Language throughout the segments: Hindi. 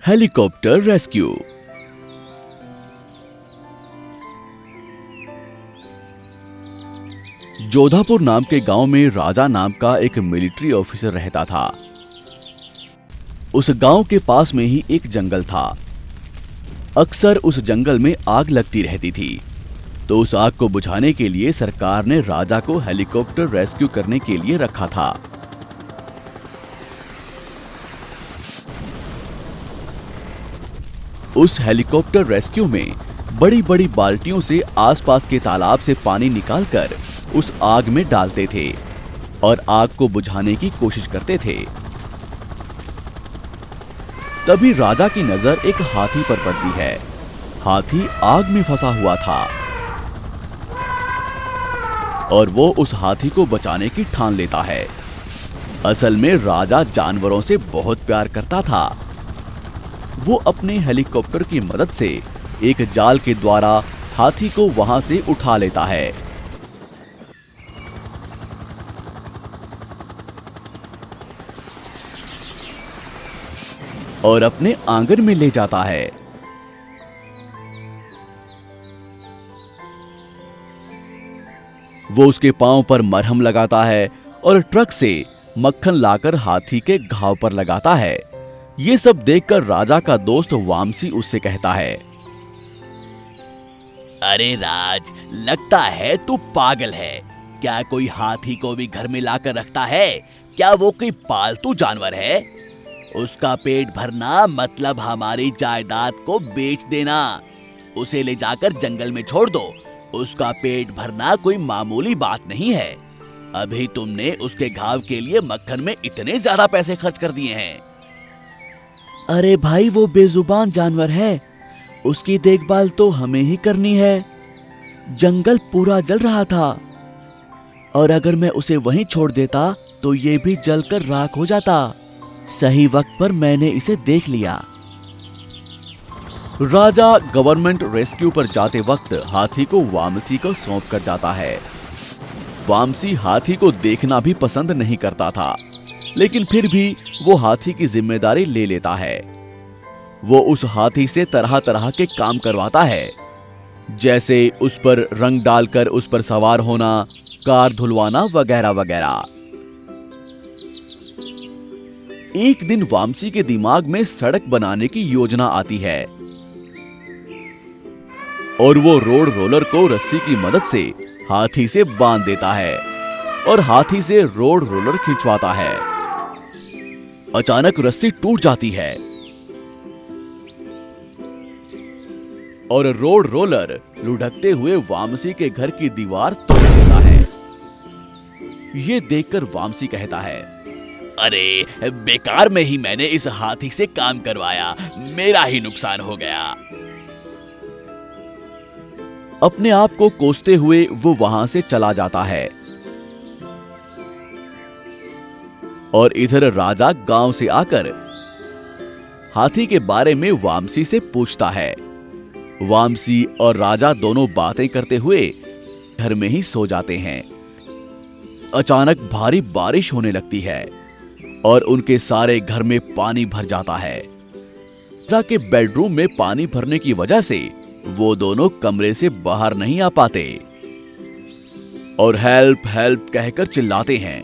Helicopter rescue. जोधापुर नाम के गांव में राजा नाम का एक मिलिट्री ऑफिसर रहता था। उस गांव के पास में ही एक जंगल था। अक्सर उस जंगल में आग लगती रहती थी, तो उस आग को बुझाने के लिए सरकार ने राजा को हेलीकॉप्टर रेस्क्यू करने के लिए रखा था। उस हेलीकॉप्टर रेस्क्यू में बड़ी बड़ी बाल्टियों से आसपास के तालाब से पानी निकालकर उस आग में डालते थे और आग को बुझाने की कोशिश करते थे। तभी राजा की नजर एक हाथी पर पड़ती है। हाथी आग में फंसा हुआ था और वो उस हाथी को बचाने की ठान लेता है। असल में राजा जानवरों से बहुत प्यार करता था। वो अपने हेलीकॉप्टर की मदद से एक जाल के द्वारा हाथी को वहां से उठा लेता है। और अपने आंगन में ले जाता है। वो उसके पांव पर मरहम लगाता है और ट्रक से मक्खन लाकर हाथी के घाव पर लगाता है। ये सब देखकर राजा का दोस्त वामसी उससे कहता है, अरे राज, लगता है तू पागल है। क्या कोई हाथी को भी घर में लाकर रखता है? क्या वो कोई पालतू जानवर है? उसका पेट भरना मतलब हमारी जायदाद को बेच देना। उसे ले जाकर जंगल में छोड़ दो। उसका पेट भरना कोई मामूली बात नहीं है। अभी तुमने उसके घाव के लिए मक्खन में इतने ज्यादा पैसे खर्च कर दिए हैं। अरे भाई, वो बेजुबान जानवर है, उसकी देखभाल तो हमें ही करनी है। जंगल पूरा जल रहा था और अगर मैं उसे वहीं छोड़ देता तो ये भी जलकर राख हो जाता। सही वक्त पर मैंने इसे देख लिया। राजा गवर्नमेंट रेस्क्यू पर जाते वक्त हाथी को वामसी को सौंप कर जाता है। वामसी हाथी को देखना भी पसंद नहीं करता था, लेकिन फिर भी वो हाथी की जिम्मेदारी ले लेता है। वो उस हाथी से तरह तरह के काम करवाता है, जैसे उस पर रंग डालकर उस पर सवार होना, कार धुलवाना वगैरह वगैरह। एक दिन वामसी के दिमाग में सड़क बनाने की योजना आती है और वो रोड रोलर को रस्सी की मदद से हाथी से बांध देता है और हाथी से रोड रोलर खिंचवाता है। अचानक रस्सी टूट जाती है और रोड रोलर लुढ़कते हुए वामसी के घर की दीवार तोड़ देता है। ये देखकर वामसी कहता है, अरे बेकार में ही मैंने इस हाथी से काम करवाया। मेरा ही नुकसान हो गया। अपने आप को कोसते हुए वो वहां से चला जाता है और इधर राजा गांव से आकर हाथी के बारे में वामसी से पूछता है। वामसी और राजा दोनों बातें करते हुए घर में ही सो जाते हैं। अचानक भारी बारिश होने लगती है और उनके सारे घर में पानी भर जाता है। राजा के बेडरूम में पानी भरने की वजह से वो दोनों कमरे से बाहर नहीं आ पाते और हेल्प हेल्प कहकर चिल्लाते हैं।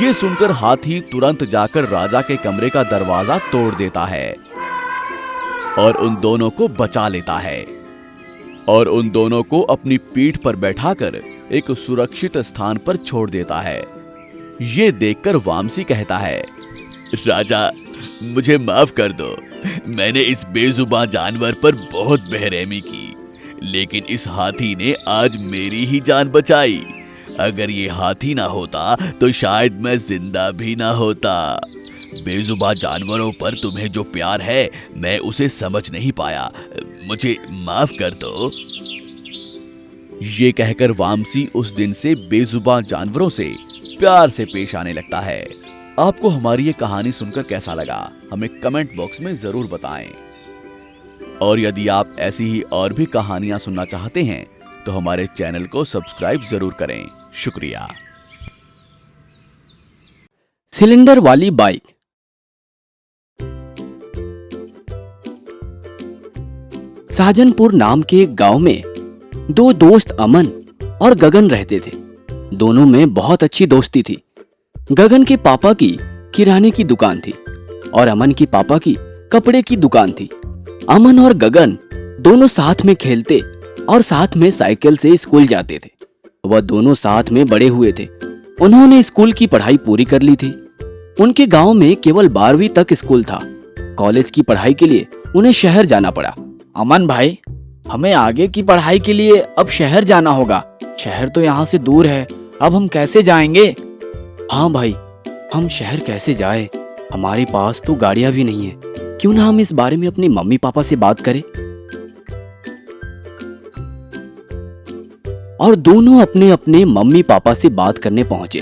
ये सुनकर हाथी तुरंत जाकर राजा के कमरे का दरवाजा तोड़ देता है और उन दोनों को बचा लेता है और उन दोनों को अपनी पीठ पर बैठाकर एक सुरक्षित स्थान पर छोड़ देता है। ये देखकर वामसी कहता है, राजा, मुझे माफ कर दो। मैंने इस बेजुबान जानवर पर बहुत बेरहमी की, लेकिन इस हाथी ने आज मेरी ही जान बचाई। अगर ये हाथी ना होता तो शायद मैं जिंदा भी ना होता। बेजुबान जानवरों पर तुम्हें जो प्यार है, मैं उसे समझ नहीं पाया। मुझे माफ कर दो। ये कहकर वामसी उस दिन से बेजुबान जानवरों से प्यार से पेश आने लगता है। आपको हमारी ये कहानी सुनकर कैसा लगा, हमें कमेंट बॉक्स में जरूर बताएं। और यदि आप ऐसी ही और भी कहानियां सुनना चाहते हैं तो हमारे चैनल को सब्सक्राइब जरूर करें। शुक्रिया। सिलेंडर वाली बाइक। साजनपुर नाम के एक गांव में दो दोस्त अमन और गगन रहते थे। दोनों में बहुत अच्छी दोस्ती थी। गगन के पापा की किराने की दुकान थी और अमन के पापा की कपड़े की दुकान थी। अमन और गगन दोनों साथ में खेलते और साथ में साइकिल से स्कूल जाते थे। वह दोनों साथ में बड़े हुए थे। उन्होंने स्कूल की पढ़ाई पूरी कर ली थी। उनके गांव में केवल 12वीं तक स्कूल था। कॉलेज की पढ़ाई के लिए उन्हें शहर जाना पड़ा। अमन भाई, हमें आगे की पढ़ाई के लिए अब शहर जाना होगा। शहर तो यहाँ से दूर है, अब हम कैसे जाएंगे? हाँ भाई, हम शहर कैसे जाए? हमारे पास तो गाड़ियां भी नहीं है। क्यों ना हम इस बारे में अपने मम्मी पापा से बात करें? और दोनों अपने अपने मम्मी पापा से बात करने पहुंचे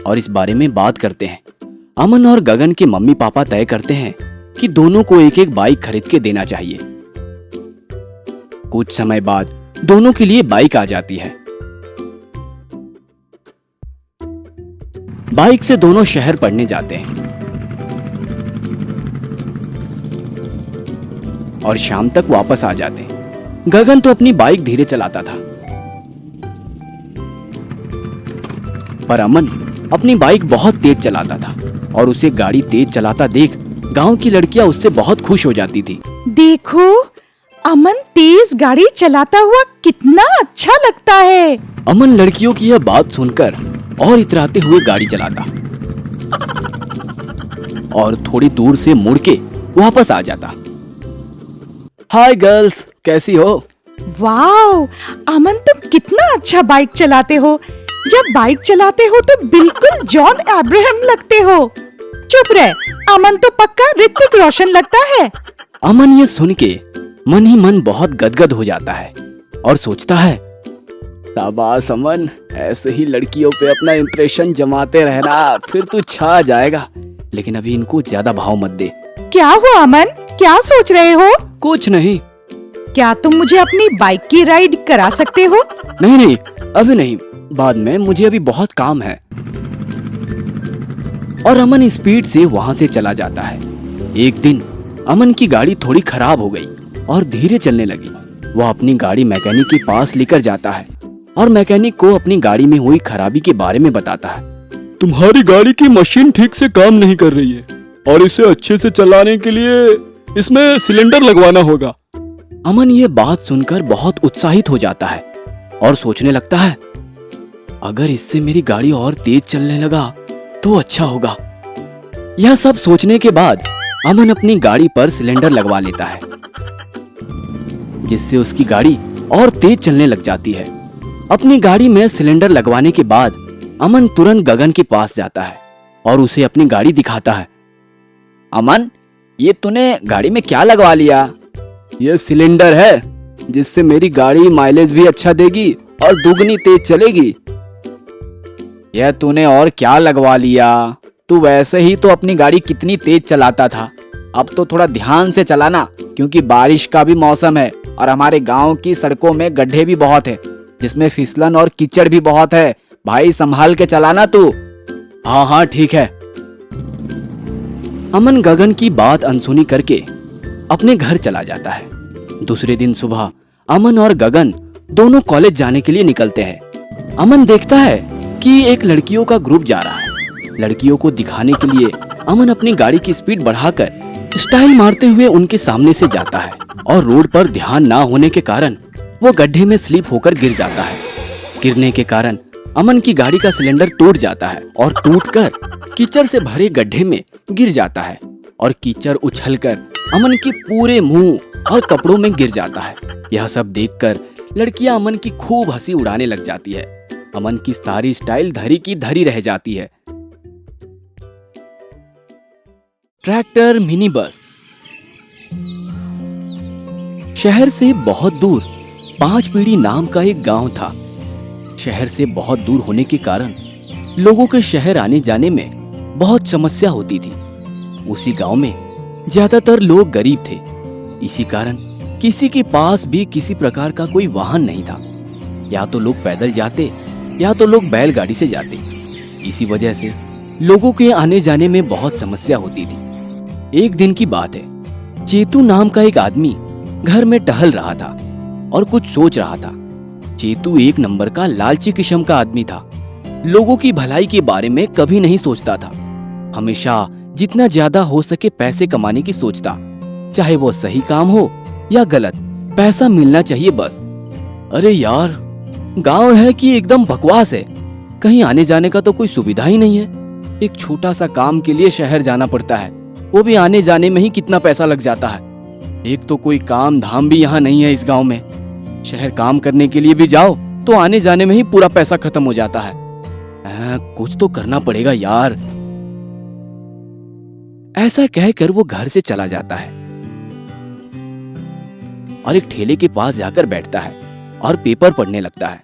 और इस बारे में बात करते हैं। अमन और गगन के मम्मी पापा तय करते हैं कि दोनों को एक एक बाइक खरीद के देना चाहिए। कुछ समय बाद दोनों के लिए बाइक आ जाती है। बाइक से दोनों शहर पढ़ने जाते हैं और शाम तक वापस आ जाते हैं। गगन तो अपनी बाइक धीरे चलाता था, पर अमन अपनी बाइक बहुत तेज चलाता था और उसे गाड़ी तेज चलाता देख गांव की लड़कियां उससे बहुत खुश हो जाती थी। देखो, अमन तेज गाड़ी चलाता हुआ कितना अच्छा लगता है। अमन लड़कियों की यह बात सुनकर और इतराते हुए गाड़ी चलाता और थोड़ी दूर से मुड़ के वापस आ जाता। हाय गर्ल्स, कैसी हो? वाओ, अमन तुम कितना अच्छा बाइक चलाते हो। जब बाइक चलाते हो तो बिल्कुल जॉन अब्राहम लगते हो। चुप रह, अमन तो पक्का ऋतिक रोशन लगता है। अमन ये सुन के मन ही मन बहुत गदगद हो जाता है और सोचता है, शाबाश अमन, ऐसे ही लड़कियों पे अपना इंप्रेशन जमाते रहना, फिर तू छा जाएगा। लेकिन अभी इनको ज्यादा भाव मत दे। क्या हुआ अमन, क्या सोच रहे हो? कुछ नहीं। क्या तुम मुझे अपनी बाइक की राइड करा सकते हो? नहीं नहीं, अभी नहीं, बाद में, मुझे अभी बहुत काम है। और अमन स्पीड से वहां से चला जाता है। एक दिन अमन की गाड़ी थोड़ी खराब हो गई और धीरे चलने लगी। वह अपनी गाड़ी मैकेनिक के पास लेकर जाता है और मैकेनिक को अपनी गाड़ी में हुई खराबी के बारे में बताता है। तुम्हारी गाड़ी की मशीन ठीक से काम नहीं कर रही है और इसे अच्छे से चलाने के लिए इसमें सिलेंडर लगवाना होगा। अमन ये बात सुनकर बहुत उत्साहित हो जाता है और सोचने लगता है, अगर इससे मेरी गाड़ी और तेज चलने लगा तो अच्छा होगा। यह सब सोचने के बाद अमन अपनी गाड़ी पर सिलेंडर लगवा लेता है, जिससे उसकी गाड़ी और तेज चलने लग जाती है। अपनी गाड़ी में सिलेंडर लगवाने के बाद अमन तुरंत गगन के पास जाता है और उसे अपनी गाड़ी दिखाता है। अमन, ये तूने गाड़ी में क्या लगवा लिया? यह सिलेंडर है, जिससे मेरी गाड़ी माइलेज भी अच्छा देगी और दुगनी तेज चलेगी। यह तूने और क्या लगवा लिया? तू वैसे ही तो अपनी गाड़ी कितनी तेज चलाता था। अब तो थोड़ा ध्यान से चलाना, क्योंकि बारिश का भी मौसम है और हमारे गांव की सड़कों में गड्ढे भी बहुत है, जिसमें फिसलन और कीचड़ भी बहुत है। भाई, संभाल के चलाना तू। हाँ हाँ ठीक है। अमन गगन की बात अनसुनी करके अपने घर चला जाता है। दूसरे दिन सुबह अमन और गगन दोनों कॉलेज जाने के लिए निकलते हैं। अमन देखता है कि एक लड़कियों का ग्रुप जा रहा है। लड़कियों को दिखाने के लिए अमन अपनी गाड़ी की स्पीड बढ़ाकर स्टाइल मारते हुए उनके सामने से जाता है और रोड पर ध्यान ना होने के कारण वो गड्ढे में स्लिप होकर गिर जाता है। गिरने के कारण अमन की गाड़ी का सिलेंडर टूट जाता है और टूटकर कीचड़ से भरे गड्ढे में गिर जाता है और कीचड़ उछलकर अमन के पूरे मुंह और कपड़ों में गिर जाता है। यह सब देखकर लड़कियां अमन की खूब हंसी उड़ाने लग जाती है। अमन की सारी स्टाइल धरी की धरी रह जाती है। Tractor mini bus. शहर से बहुत दूर 5 पीढ़ी नाम का एक गांव था। शहर से बहुत दूर होने के कारण लोगों के शहर आने जाने में बहुत समस्या होती थी। उसी गांव में ज्यादातर लोग गरीब थे। इसी कारण किसी के पास भी किसी प्रकार का कोई वाहन नहीं था। या तो लोग पैदल जाते या तो लोग बैलगाड़ी से जाते। इसी वजह से लोगों के आने जाने में बहुत समस्या होती थी। एक दिन की बात है, चेतू नाम का एक आदमी घर में टहल रहा था और कुछ सोच रहा था। चेतू एक नंबर का लालची किस्म का आदमी था। लोगों की भलाई के बारे में कभी नहीं सोचता था। हमेशा जितना ज्यादा हो सके पैसे कमाने की सोचता, चाहे वो सही काम हो या गलत, पैसा मिलना चाहिए बस। अरे यार, गांव है कि एकदम बकवास है, कहीं आने जाने का तो कोई सुविधा ही नहीं है। एक छोटा सा काम के लिए शहर जाना पड़ता है, वो भी आने जाने में ही कितना पैसा लग जाता है। एक तो कोई काम धाम भी यहाँ नहीं है इस गांव में। शहर काम करने के लिए भी जाओ तो आने जाने में ही पूरा पैसा खत्म हो जाता है। कुछ तो करना पड़ेगा यार। ऐसा कहकर वो घर से चला जाता है और एक ठेले के पास जाकर बैठता है और पेपर पढ़ने लगता है।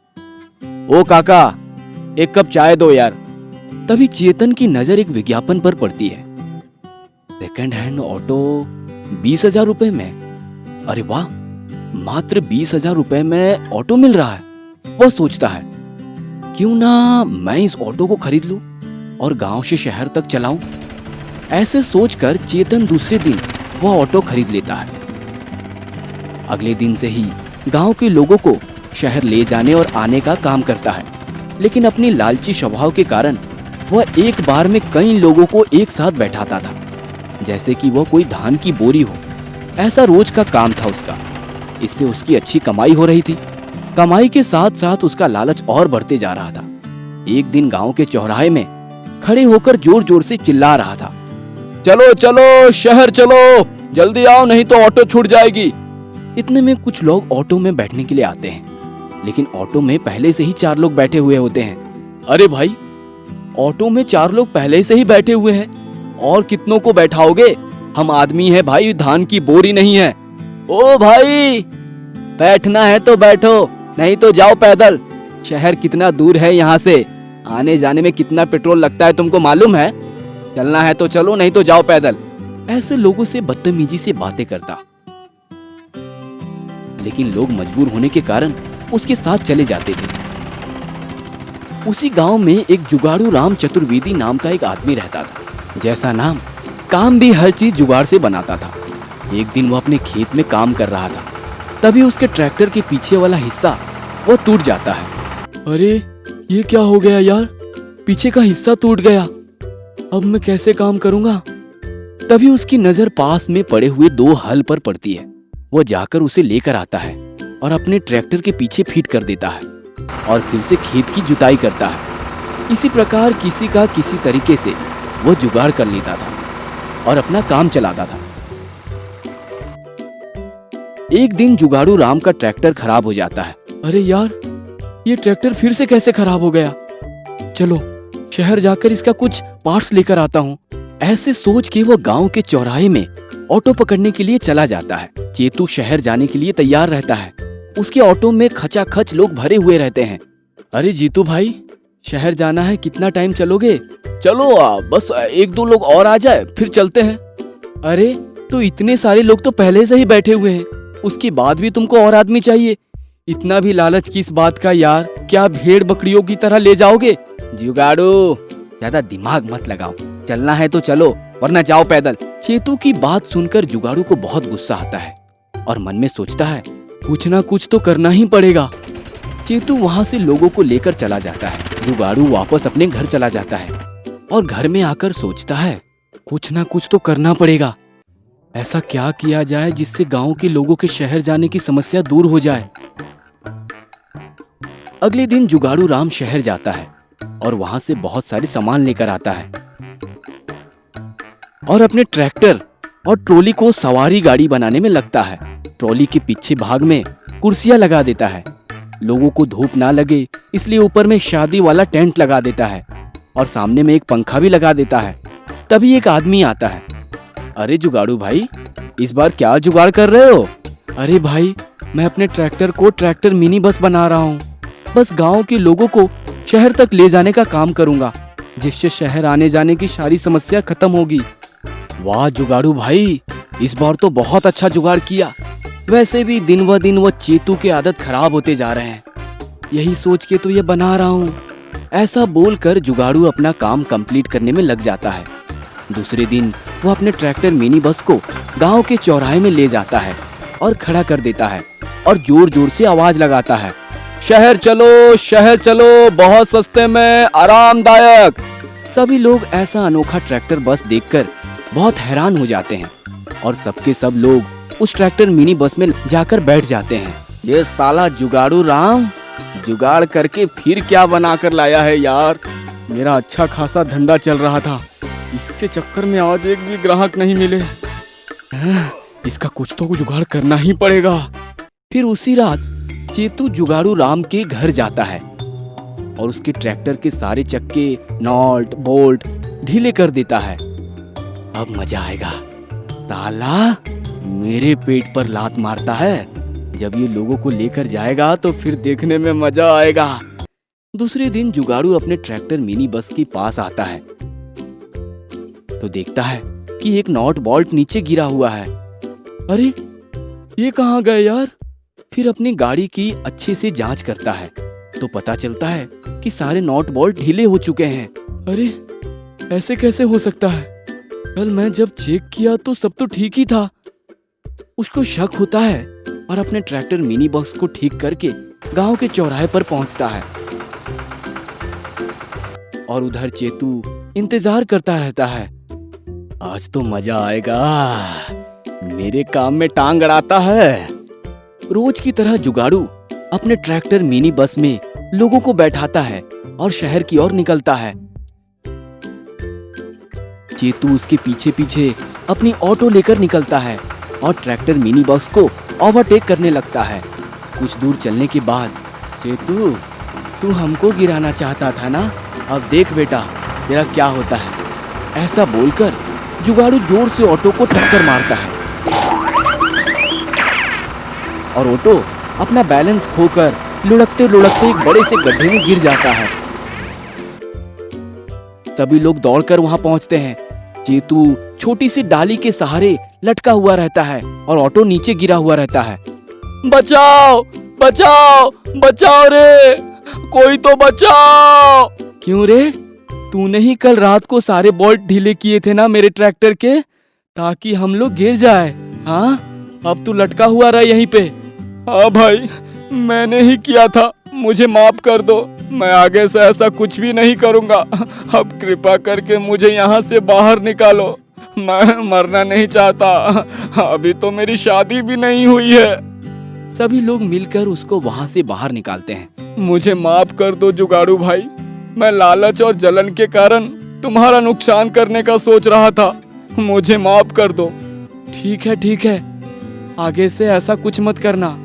ओ काका, एक कप चाय दो यार। तभी चेतन की नजर एक विज्ञापन पर पड़ती है। सेकंड हैंड ऑटो 20,000 रुपए में। अरे वाह, मात्र 20,000 रुपए में ऑटो मिल रहा है। वह सोचता है, क्यों ना मैं इस ऑटो को खरीद लूं और गांव से शहर तक चलाऊं। ऐसे सोचकर चेतन दूसरे दिन वह ऑटो खरीद लेता है। अगले दिन से ही गांव के लोगों को शहर ले जाने और आने का काम करता है, लेकिन अपनी लालची स्वभाव के कारण वह एक बार में कई लोगों को एक साथ बैठाता था, जैसे कि वह कोई धान की बोरी हो। ऐसा रोज का काम था उसका। इससे उसकी अच्छी कमाई हो रही थी। कमाई के साथ साथ उसका लालच और बढ़ते जा रहा था। एक दिन गांव के चौराहे में खड़े होकर जोर जोर से चिल्ला रहा था, चलो चलो शहर चलो, जल्दी आओ नहीं तो ऑटो छूट जाएगी। इतने में कुछ लोग ऑटो में बैठने के लिए आते हैं, लेकिन ऑटो में पहले से ही 4 लोग बैठे हुए होते हैं। अरे भाई, ऑटो में 4 लोग पहले से ही बैठे हुए हैं, और कितनों को बैठाओगे? हम आदमी हैं भाई, धान की बोरी नहीं है। ओ भाई, बैठना है तो बैठो, नहीं तो जाओ पैदल। शहर कितना दूर है यहाँ से, आने जाने में कितना पेट्रोल लगता है तुमको मालूम है? चलना है तो चलो, नहीं तो जाओ पैदल। ऐसे लोगों से बदतमीजी से बातें करता, लेकिन लोग मजबूर होने के कारण उसके साथ चले जाते थे। उसी गांव में एक जुगाड़ू राम चतुर्वेदी नाम का एक आदमी रहता था। जैसा नाम, काम भी हर चीज जुगाड़ से बनाता था। एक दिन वो अपने खेत में काम कर रहा था, तभी उसके ट्रैक्टर के पीछे वाला हिस्सा वो टूट जाता है। अरे ये क्या हो गया यार, पीछे का हिस्सा टूट गया, अब मैं कैसे काम करूंगा? तभी उसकी नजर पास में पड़े हुए 2 हल पर पड़ती है। वो जाकर उसे लेकर आता है और अपने ट्रैक्टर के पीछे फिट कर देता है और फिर से खेत की जुताई करता है। इसी प्रकार किसी का किसी तरीके से वो जुगाड़ कर लेता था और अपना काम चलाता था। एक दिन जुगाड़ू राम का ट्रैक्टर खराब हो जाता है। अरे यार, ये ट्रैक्टर फिर से कैसे खराब हो गया? चलो शहर जाकर इसका कुछ पार्ट्स लेकर आता हूँ। ऐसे सोच के वो गांव के चौराहे में ऑटो पकड़ने के लिए चला जाता है। चेतू शहर जाने के लिए तैयार रहता है। उसके ऑटो में खचाखच लोग भरे हुए रहते हैं। अरे जीतू भाई, शहर जाना है, कितना टाइम चलोगे? चलो बस 1-2 लोग और आ जाए फिर चलते हैं। अरे तो इतने सारे लोग तो पहले से ही बैठे हुए हैं, उसके बाद भी तुमको और आदमी चाहिए? इतना भी लालच किस बात का यार? क्या भेड़ बकरियों की तरह ले जाओगे? जुगाड़ू, ज्यादा दिमाग मत लगाओ, चलना है तो चलो वरना जाओ पैदल। चेतू की बात सुनकर जुगाड़ू को बहुत गुस्सा आता है और मन में सोचता है, कुछ ना कुछ तो करना ही पड़ेगा। चेतू वहां से लोगों को लेकर चला जाता है। जुगाड़ू वापस अपने घर चला जाता है और घर में आकर सोचता है, कुछ ना कुछ तो करना पड़ेगा। ऐसा क्या किया जाए जिससे गांव के लोगों के शहर जाने की समस्या दूर हो जाए। अगले दिन जुगाड़ू राम शहर जाता है और वहां से बहुत सारे सामान लेकर आता है और अपने ट्रैक्टर और ट्रॉली को सवारी गाड़ी बनाने में लगता है। ट्रॉली के पीछे भाग में कुर्सियां लगा देता है। लोगों को धूप ना लगे इसलिए ऊपर में शादी वाला टेंट लगा देता है और सामने में एक पंखा भी लगा देता है। तभी एक आदमी आता है। अरे जुगाड़ू भाई, इस बार क्या जुगाड़ कर रहे हो? अरे भाई, मैं अपने ट्रैक्टर को ट्रैक्टर मिनी बस बना रहा हूँ। बस गांव के लोगों को शहर तक ले जाने का काम करूंगा, जिससे शहर आने जाने की सारी समस्या खत्म होगी। वाह जुगाड़ू भाई, इस बार तो बहुत अच्छा जुगाड़ किया। वैसे भी दिन व दिन वो चेतू की आदत खराब होते जा रहे हैं, यही सोच के तो ये बना रहा हूँ। ऐसा बोलकर जुगाड़ू अपना काम कंप्लीट करने में लग जाता है। दूसरे दिन वो अपने ट्रैक्टर मिनी बस को गांव के चौराहे में ले जाता है और खड़ा कर देता है और जोर जोर से आवाज लगाता है, शहर चलो, बहुत सस्ते में, आरामदायक। सभी लोग ऐसा अनोखा ट्रैक्टर बस देखकर बहुत हैरान हो जाते हैं और सबके सब लोग उस ट्रैक्टर मिनी बस में जाकर बैठ जाते हैं। ये साला जुगाड़ू राम जुगाड़ करके फिर क्या बना कर लाया है यार। मेरा अच्छा खासा धंधा चल रहा था, इसके चक्कर में आज एक भी ग्राहक नहीं मिले। इसका कुछ तो जुगाड़ करना ही पड़ेगा। फिर उसी रात चेतू जुगाड़ू राम के घर जाता है और उसके ट्रैक्टर के सारे चक्के, नॉट, बोल्ट ढीले कर देता है। अब मजा आएगा। ताला मेरे पेट पर लात मारता है, जब ये लोगों को लेकर जाएगा तो फिर देखने में मजा आएगा। दूसरे दिन जुगाड़ू अपने ट्रैक्टर मिनी बस के पास आता है तो देखता है कि एक नॉट बोल्ट नीचे गिरा हुआ है। अरे ये कहाँ गए यार। फिर अपनी गाड़ी की अच्छे से जांच करता है तो पता चलता है कि सारे नॉट बोल्ट ढीले हो चुके हैं। अरे ऐसे कैसे हो सकता है, कल मैं जब चेक किया तो सब तो ठीक ही था। उसको शक होता है और अपने ट्रैक्टर मिनी बस को ठीक करके गांव के चौराहे पर पहुंचता है और उधर चेतू इंतजार करता रहता है। आज तो मजा आएगा, मेरे काम में टांग अड़ाता है। रोज की तरह जुगाड़ू अपने ट्रैक्टर मिनी बस में लोगों को बैठाता है और शहर की ओर निकलता है। चेतू उसके पीछे पीछे अपनी ऑटो लेकर निकलता है और ट्रैक्टर मिनी बस को ओवरटेक करने लगता है। कुछ दूर चलने के बाद, चेतू तू हमको गिराना चाहता था ना, अब देख बेटा तेरा क्या होता है। ऐसा बोलकर जुगाड़ू जोर से ऑटो को टक्कर मारता है और ऑटो अपना बैलेंस खोकर लुढ़कते लुढ़कते एक बड़े से गड्ढे में गिर जाता है। सभी लोग दौड़कर वहां पहुंचते हैं। चेतू छोटी सी डाली के सहारे लटका हुआ रहता है और ऑटो नीचे गिरा हुआ रहता है। बचाओ बचाओ बचाओ रे, कोई तो बचाओ। क्यों रे, तूने ही कल रात को सारे बोल्ट ढीले किए थे ना मेरे ट्रैक्टर के, ताकि हम लोग गिर जाए। हाँ, अब तू लटका हुआ रहा यहीं पे। हाँ भाई, मैंने ही किया था, मुझे माफ कर दो। मैं आगे से ऐसा कुछ भी नहीं करूँगा। अब कृपा करके मुझे यहाँ से बाहर निकालो, मैं मरना नहीं चाहता। अभी तो मेरी शादी भी नहीं हुई है। सभी लोग मिलकर उसको वहाँ से बाहर निकालते हैं। मुझे माफ कर दो जुगाड़ू भाई, मैं लालच और जलन के कारण तुम्हारा नुकसान करने का सोच रहा था, मुझे माफ कर दो। ठीक है, आगे से ऐसा कुछ मत करना।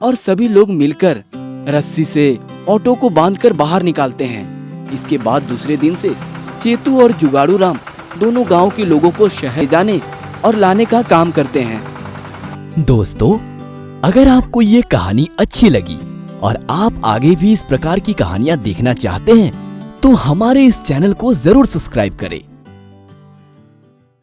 और सभी लोग मिलकर रस्सी से ऑटो को बांधकर बाहर निकालते हैं। इसके बाद दूसरे दिन से चेतू और जुगाड़ू राम दोनों गांव के लोगों को शहर जाने और लाने का काम करते हैं। दोस्तों, अगर आपको ये कहानी अच्छी लगी और आप आगे भी इस प्रकार की कहानियां देखना चाहते हैं तो हमारे इस चैनल को जरूर सब्सक्राइब करें